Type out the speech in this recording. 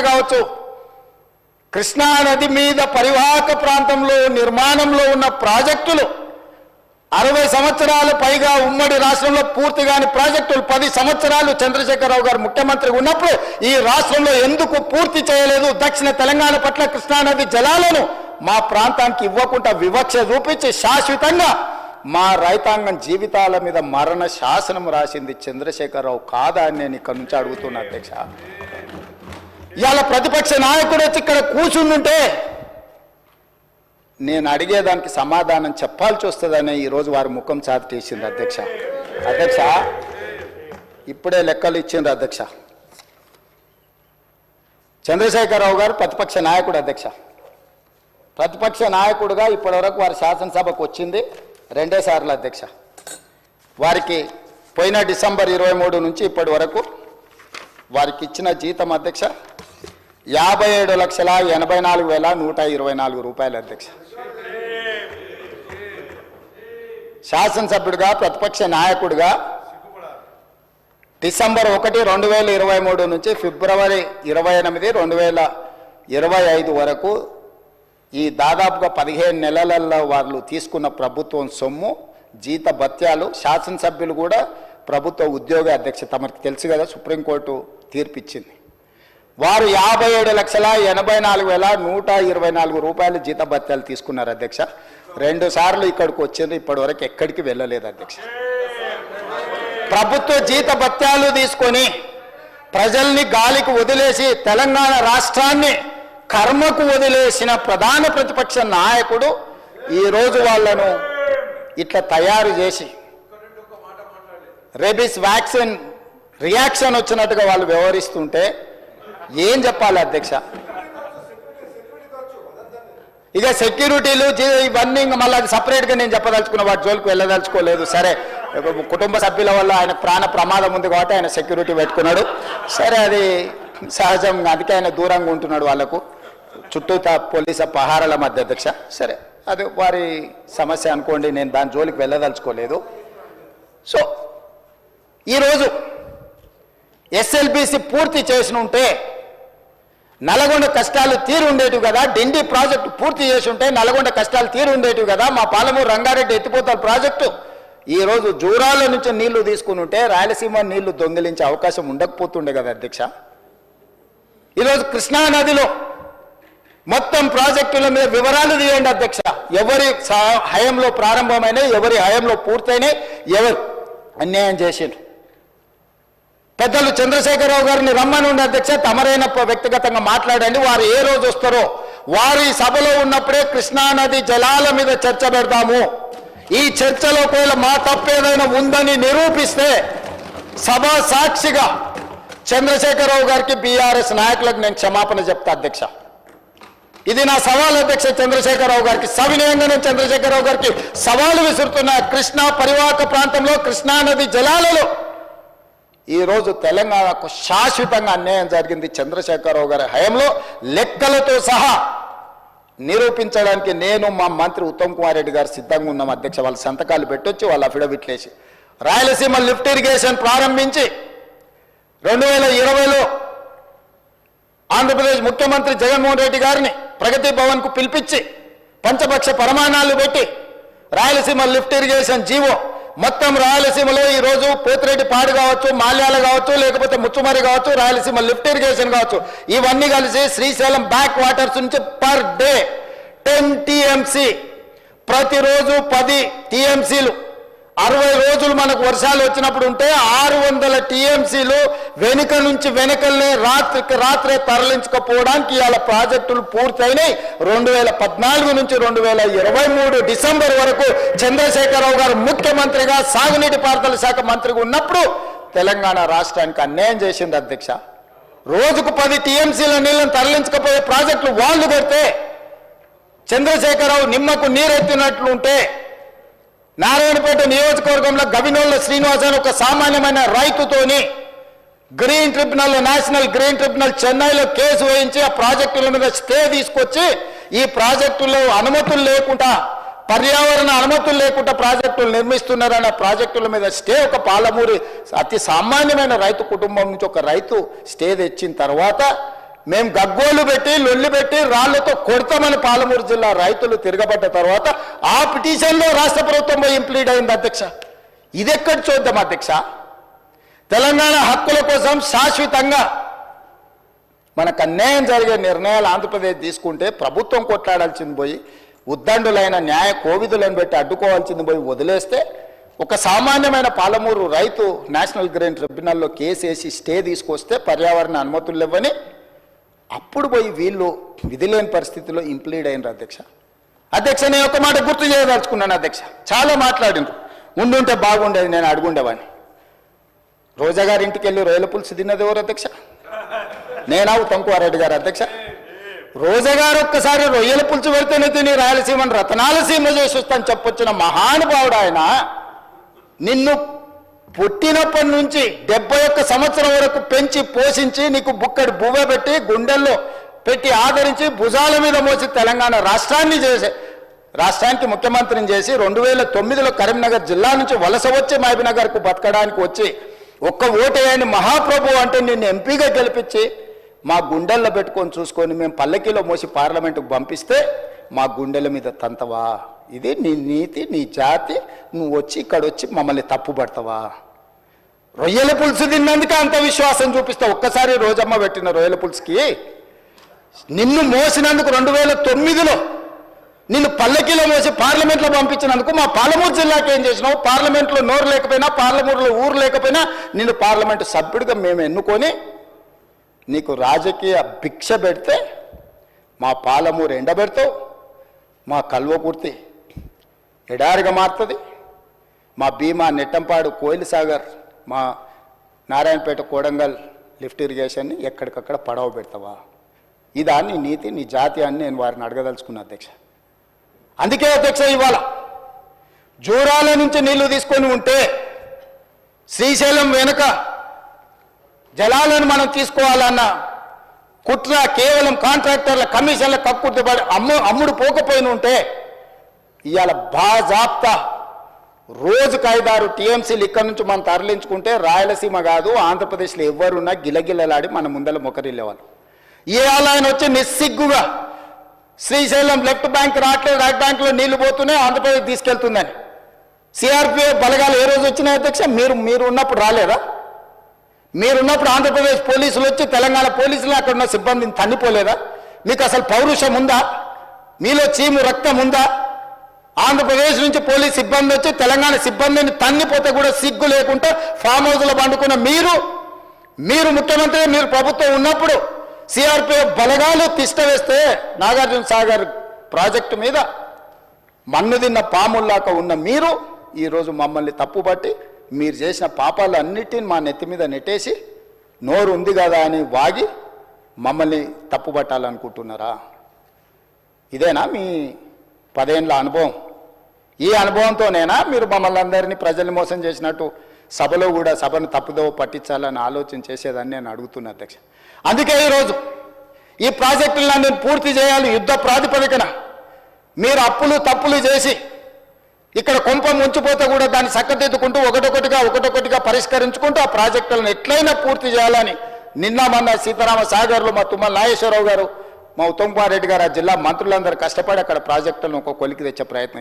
సాగర్ కావచ్చు, కృష్ణా నది మీద పరివాహక ప్రాంతంలో నిర్మాణంలో ఉన్న ప్రాజెక్టులు 60 సంవత్సరాల పైగా ఉమ్మడి రాష్ట్రంలో పూర్తి కాని ప్రాజెక్టులు 10 సంవత్సరాలు చంద్రశేఖరరావు గారు ముఖ్యమంత్రిగా ఉన్నప్పుడు ఈ రాష్ట్రంలో ఎందుకు పూర్తి చేయలేదు? దక్షిణ తెలంగాణ పట్ల కృష్ణానది జలాలను మా ప్రాంతానికి ఇవ్వకుండా వివక్ష చూపించి శాశ్వతంగా మా రైతాంగం జీవితాల మీద మరణ శాసనం రాసింది చంద్రశేఖరరావు కాదా అని నేను ఇక్కడ నుంచి అడుగుతున్నా అధ్యక్ష. ఇవాళ ప్రతిపక్ష నాయకుడు వచ్చి ఇక్కడ కూర్చుంటుంటే నేను అడిగేదానికి సమాధానం చెప్పాల్సి వస్తుందని ఈరోజు వారి ముఖం చాటేసింది అధ్యక్ష. అధ్యక్ష ఇప్పుడే లెక్కలు ఇచ్చిండ్రు అధ్యక్ష. చంద్రశేఖరరావు గారు ప్రతిపక్ష నాయకుడు అధ్యక్ష. ప్రతిపక్ష నాయకుడుగా ఇప్పటివరకు వారి శాసనసభకు వచ్చింది 2 సార్లు అధ్యక్ష. వారికి పోయిన డిసెంబర్ 23 నుంచి ఇప్పటి వరకు వారికి ఇచ్చిన జీతం అధ్యక్ష 57,84,124 రూపాయలు అధ్యక్ష. శాసనసభ్యుడిగా ప్రతిపక్ష నాయకుడిగా డిసెంబర్ 1, 2023 నుంచి ఫిబ్రవరి 28, 2025 వరకు ఈ దాదాపుగా 15 నెలలలో వాళ్ళు తీసుకున్న ప్రభుత్వం సొమ్ము జీత భత్యాలు, శాసనసభ్యులు కూడా ప్రభుత్వ ఉద్యోగ అధ్యక్ష తమకు తెలుసు కదా, సుప్రీంకోర్టు తీర్పిచ్చింది. వారు 57,84,124 రూపాయలు జీత భత్యాలు తీసుకున్నారు అధ్యక్ష. 2 సార్లు ఇక్కడికి వచ్చింది, ఇప్పటి వరకు ఎక్కడికి వెళ్ళలేదు అధ్యక్ష. ప్రభుత్వ జీత భత్యాలు తీసుకొని ప్రజల్ని గాలికి వదిలేసి తెలంగాణ రాష్ట్రాన్ని కర్మకు వదిలేసిన ప్రధాన ప్రతిపక్ష నాయకుడు ఈరోజు వాళ్ళను ఇట్లా తయారు చేసి రేబీస్ వ్యాక్సిన్ రియాక్షన్ వచ్చినట్టుగా వాళ్ళు వ్యవహరిస్తుంటే ఏం చెప్పాలి అధ్యక్ష? ఇక సెక్యూరిటీలు ఇవన్నీ మళ్ళీ అది సపరేట్గా నేను చెప్పదలుచుకున్న వాటి జోలికి వెళ్ళదలుచుకోలేదు. సరే, కుటుంబ సభ్యుల వల్ల ఆయన ప్రాణ ప్రమాదం ఉంది కాబట్టి ఆయన సెక్యూరిటీ పెట్టుకున్నాడు. సరే, అది సహజం, అందుకే ఆయన దూరంగా ఉంటున్నాడు వాళ్ళకు చుట్టూ పోలీసు పహారాల మధ్య అధ్యక్ష. సరే, అది వారి సమస్య అనుకోండి, నేను దాని జోలికి వెళ్ళదలుచుకోలేదు. సో ఈరోజు ఎస్ఎల్బిసి పూర్తి చేసి ఉంటే నల్గొండ కష్టాలు తీరు ఉండేటివి కదా, డిండి ప్రాజెక్టు పూర్తి చేసి ఉంటే నల్గొండ కష్టాలు తీరు ఉండేటివి కదా, మా పాలమూరు రంగారెడ్డి ఎత్తిపోతల ప్రాజెక్టు ఈరోజు జూరాల నుంచి నీళ్లు తీసుకుని ఉంటే రాయలసీమ నీళ్లు దొంగిలించే అవకాశం ఉండకపోతుండే కదా అధ్యక్ష. ఈరోజు కృష్ణా నదిలో మొత్తం ప్రాజెక్టుల మీద వివరాలు తీయండి అధ్యక్ష. ఎవరి హయంలో ప్రారంభమైనాయి, ఎవరి హయంలో పూర్తయినాయి, ఎవరు అన్యాయం చేసిండ్రు. పెద్దలు చంద్రశేఖరరావు గారిని రమ్మని ఉండే అధ్యక్ష, తమరైన వ్యక్తిగతంగా మాట్లాడండి. వారు ఏ రోజు వస్తారో వారు ఈ సభలో ఉన్నప్పుడే కృష్ణానది జలాల మీద చర్చ పెడతాము. ఈ చర్చలో ఒకవేళ మా తప్పేదైనా ఉందని నిరూపిస్తే సభా సాక్షిగా చంద్రశేఖరరావు గారికి బీఆర్ఎస్ నాయకులకు నేను క్షమాపణ చెప్తా అధ్యక్ష. ఇది నా సవాల్ అధ్యక్ష చంద్రశేఖరరావు గారికి. సవినయంగా నేను చంద్రశేఖరరావు గారికి సవాలు విసురుతున్న కృష్ణా పరివాహక ప్రాంతంలో కృష్ణానది జలాలలో ఈరోజు తెలంగాణకు శాశ్వతంగా అన్యాయం జరిగింది చంద్రశేఖరరావు గారి హయాంలో. లెక్కలతో సహా నిరూపించడానికి నేను మా మంత్రి ఉత్తమ్ కుమార్ రెడ్డి గారు సిద్ధంగా ఉన్నాం అధ్యక్ష. వాళ్ళ సంతకాలు పెట్టొచ్చి వాళ్ళ అఫిడవిట్లు వేసి రాయలసీమ లిఫ్ట్ ఇరిగేషన్ ప్రారంభించి 2020లో ఆంధ్రప్రదేశ్ ముఖ్యమంత్రి జగన్మోహన్ రెడ్డి గారిని ప్రగతి భవన్కు పిలిపించి పంచపక్ష ప్రమాణాలు పెట్టి రాయలసీమ లిఫ్ట్ ఇరిగేషన్ జీవో మొత్తం రాయలసీమలో ఈరోజు పోతిరెడ్డి పాడు కావచ్చు, మాల్యాల కావచ్చు, లేకపోతే ముచ్చుమరి కావచ్చు, రాయలసీమ లిఫ్ట్ ఇరిగేషన్ కావచ్చు, ఇవన్నీ కలిసి శ్రీశైలం బ్యాక్ వాటర్స్ నుంచి పర్ డే 10 టీఎంసీ, ప్రతిరోజు 10 టీఎంసీలు 60 రోజులు మనకు వర్షాలు వచ్చినప్పుడు ఉంటే 600 టీఎంసీలు వెనుక నుంచి వెనుకల్నే రాత్రికి రాత్రే తరలించకపోవడానికి ఇవాళ ప్రాజెక్టులు పూర్తయినాయి. 2014 నుంచి 2023 డిసెంబర్ వరకు చంద్రశేఖరరావు గారు ముఖ్యమంత్రిగా సాగునీటి పారుదల శాఖ మంత్రిగా ఉన్నప్పుడు తెలంగాణ రాష్ట్రానికి అన్యాయం చేసింది అధ్యక్ష. రోజుకు 10 టీఎంసీల నీళ్లను తరలించకపోయే ప్రాజెక్టులు వాళ్ళు కొడితే చంద్రశేఖరరావు నిమ్మకు నీరెత్తినట్లు ఉంటే నారాయణపేట నియోజకవర్గంలో గవినోళ్ళ శ్రీనివాస్ అని ఒక సామాన్యమైన రైతుతోని green tribunal, national green tribunal చెన్నైలో కేసు వేయించి ఆ ప్రాజెక్టుల మీద స్టే తీసుకొచ్చి ఈ ప్రాజెక్టులో అనుమతులు లేకుండా, పర్యావరణ అనుమతులు లేకుండా ప్రాజెక్టులు నిర్మిస్తున్నారన్న ప్రాజెక్టుల మీద స్టే ఒక పాలమూరి అతి సామాన్యమైన రైతు కుటుంబం నుంచి ఒక రైతు స్టే తెచ్చిన తర్వాత మేము గగ్గోలు పెట్టి లొల్లి పెట్టి రాళ్లతో కొడతామని పాలమూరు జిల్లా రైతులు తిరగబడ్డ తర్వాత ఆ పిటిషన్లో రాష్ట్ర ప్రభుత్వం ఇంప్లీడ్ అయింది అధ్యక్ష. ఇదెక్కడ చూద్దాం అధ్యక్ష? తెలంగాణ హక్కుల కోసం శాశ్వతంగా మనకు అన్యాయం జరిగే నిర్ణయాలు ఆంధ్రప్రదేశ్ తీసుకుంటే ప్రభుత్వం కొట్లాడాల్సింది పోయి ఉద్దండులైన న్యాయ కోవిదులను పెట్టి అడ్డుకోవాల్సింది పోయి వదిలేస్తే ఒక సామాన్యమైన పాలమూరు రైతు నేషనల్ గ్రీన్ ట్రిబ్యునల్లో కేసు వేసి స్టే తీసుకొస్తే పర్యావరణ అనుమతులు ఇవ్వని అప్పుడు పోయి వీళ్ళు విధిలేని పరిస్థితిలో ఇంప్లీడ్ అయినారు అధ్యక్ష. అధ్యక్ష, నేను ఒక మాట గుర్తు చేయదలుచుకున్నాను అధ్యక్ష. చాలా మాట్లాడిండ్రు, ఉండుంటే బాగుండేది, నేను అడుగుండేవాడిని. రోజా గారి ఇంటికి వెళ్ళి రొయ్యల పులుసు తిన్నది ఎవరు అధ్యక్ష? నేనా ఉత్తమ్కుమారెడ్డి గారు అధ్యక్ష? రోజా గారు ఒక్కసారి రొయ్యల పులుసు పెడితేనే తిని రాయలసీమను రతనాలసీమ చేసి వస్తాను చెప్పొచ్చిన మహానుభావుడు ఆయన. నిన్ను పుట్టినప్పటి నుంచి 71 సంవత్సరం వరకు పెంచి పోషించి నీకు బుక్కడి బువ్వ పెట్టి గుండెల్లో పెట్టి ఆదరించి భుజాల మీద మోసి తెలంగాణ రాష్ట్రానికి ముఖ్యమంత్రిని చేసి 2009లో కరీంనగర్ జిల్లా నుంచి వలస వచ్చి మహబూబ్నగర్కు బతకడానికి వచ్చి ఒక్క ఓటేయని మహాప్రభు అంటే నిన్ను ఎంపీగా గెలిపించి మా గుండెల్లో పెట్టుకొని చూసుకొని మేము పల్లకీలో మోసి పార్లమెంటుకు పంపిస్తే మా గుండెల మీద తంతవా? ఇది నీ నీతి, నీ జాతి. నువ్వు వచ్చి ఇక్కడ వచ్చి మమ్మల్ని తప్పుపడతావా? రొయ్యల పులుసు తిన్నందుకే అంత విశ్వాసం చూపిస్తావు. ఒక్కసారి రోజమ్మ పెట్టిన రొయ్యల పులుసుకి నిన్ను మోసినందుకు 2009లో నిన్ను పల్లకీలో మోసి పార్లమెంట్లో పంపించినందుకు మా పాలమూరు జిల్లాకి ఏం చేసినావు? పార్లమెంట్లో నోరు లేకపోయినా, పార్లమూరులో ఊరు లేకపోయినా నిన్ను పార్లమెంటు సభ్యుడిగా మేము ఎన్నుకొని నీకు రాజకీయ భిక్ష పెడితే మా పాలమూరు ఎండబెడతావు, మా కల్వకుర్తి ఎడారిగా మారుతుంది, మా భీమా నెట్టంపాడు కోయిల్ సాగర్ మా నారాయణపేట కోడంగల్ లిఫ్ట్ ఇరిగేషన్ని ఎక్కడికక్కడ పడవ పెడతావా? ఇదా నీ నీతి, నీ జాతి అని నేను వారిని అడగదలుచుకున్నా అధ్యక్ష. అందుకే అధ్యక్ష, ఇవాళ జూరాల నుంచి నీళ్లు తీసుకొని ఉంటే శ్రీశైలం వెనుక జలాలను మనం తీసుకోవాలన్న కుట్ర కేవలం కాంట్రాక్టర్ల కమిషన్ల కక్కుర్తిపడి అమ్ముడు పోకపోయిన ఉంటే ఇవాళ బాజాప్తా రోజుకు 5-6 టీఎంసీలు ఇక్కడ నుంచి మనం తరలించుకుంటే రాయలసీమ కాదు ఆంధ్రప్రదేశ్లో ఎవరున్నా గిలగిలలాడి మన ముందర మొకరిల్లేవాళ్ళు. ఇవాళ ఆయన వచ్చి నిస్సిగ్గుగా శ్రీశైలం లెఫ్ట్ బ్యాంక్ రావట్లేదు, రైట్ బ్యాంక్లో నీళ్లు పోతూనే ఆంధ్రప్రదేశ్ తీసుకెళ్తుందని. సిఆర్పిఎఫ్ బలగాలు ఏ రోజు వచ్చినాయి అధ్యక్ష? మీరు ఉన్నప్పుడు రాలేదా? మీరున్నప్పుడు ఆంధ్రప్రదేశ్ పోలీసులు వచ్చి తెలంగాణ పోలీసులు అక్కడ ఉన్న సిబ్బందిని తన్నిపోలేదా? మీకు అసలు పౌరుషం ఉందా? మీలో చీము రక్తం ఉందా? ఆంధ్రప్రదేశ్ నుంచి పోలీస్ సిబ్బంది వచ్చి తెలంగాణ సిబ్బందిని తన్నిపోతే కూడా సిగ్గు లేకుండా ఫామ్ హౌస్లో పండుకున్న మీరు ముఖ్యమంత్రి, మీరు ప్రభుత్వం ఉన్నప్పుడు సిఆర్పిఎఫ్ బలగాలు తిష్ట వేస్తే నాగార్జున సాగర్ ప్రాజెక్టు మీద మన్ను తిన్న పాముల్లాక ఉన్న మీరు ఈరోజు మమ్మల్ని తప్పుపట్టి మీరు చేసిన పాపాలు అన్నిటిని మా నెత్తి మీద నెట్టేసి నోరు ఉంది కదా అని వాగి మమ్మల్ని తప్పుపట్టాలనుకుంటున్నారా? ఇదేనా మీ 10 ఏళ్ల అనుభవం? ఈ అనుభవంతోనేనా మీరు మమ్మల్ని అందరినీ ప్రజల్ని మోసం చేసినట్టు సభలో కూడా సభను తప్పుదోవ పట్టించాలని ఆలోచన చేసేదని నేను అడుగుతున్నా అధ్యక్ష. అందుకే ఈరోజు ఈ ప్రాజెక్టులను పూర్తి చేయాలి యుద్ధ ప్రాతిపదికన. మీరు అప్పులు తప్పులు చేసి ఇక్కడ కొంప ముంచిపోతే కూడా దాన్ని చక్కదిద్దుకుంటూ ఒకటొకటిగా పరిష్కరించుకుంటూ ఆ ప్రాజెక్టులను ఎట్లయినా పూర్తి చేయాలని నిన్న మొన్న సీతారామ సాగర్లో మా తుమ్మల నాగేశ్వరరావు గారు, మా ఉత్తమ్కుమారెడ్డి గారు, ఆ జిల్లా మంత్రులందరూ కష్టపడి అక్కడ ప్రాజెక్టులను ఒక కొలికి తెచ్చే ప్రయత్నం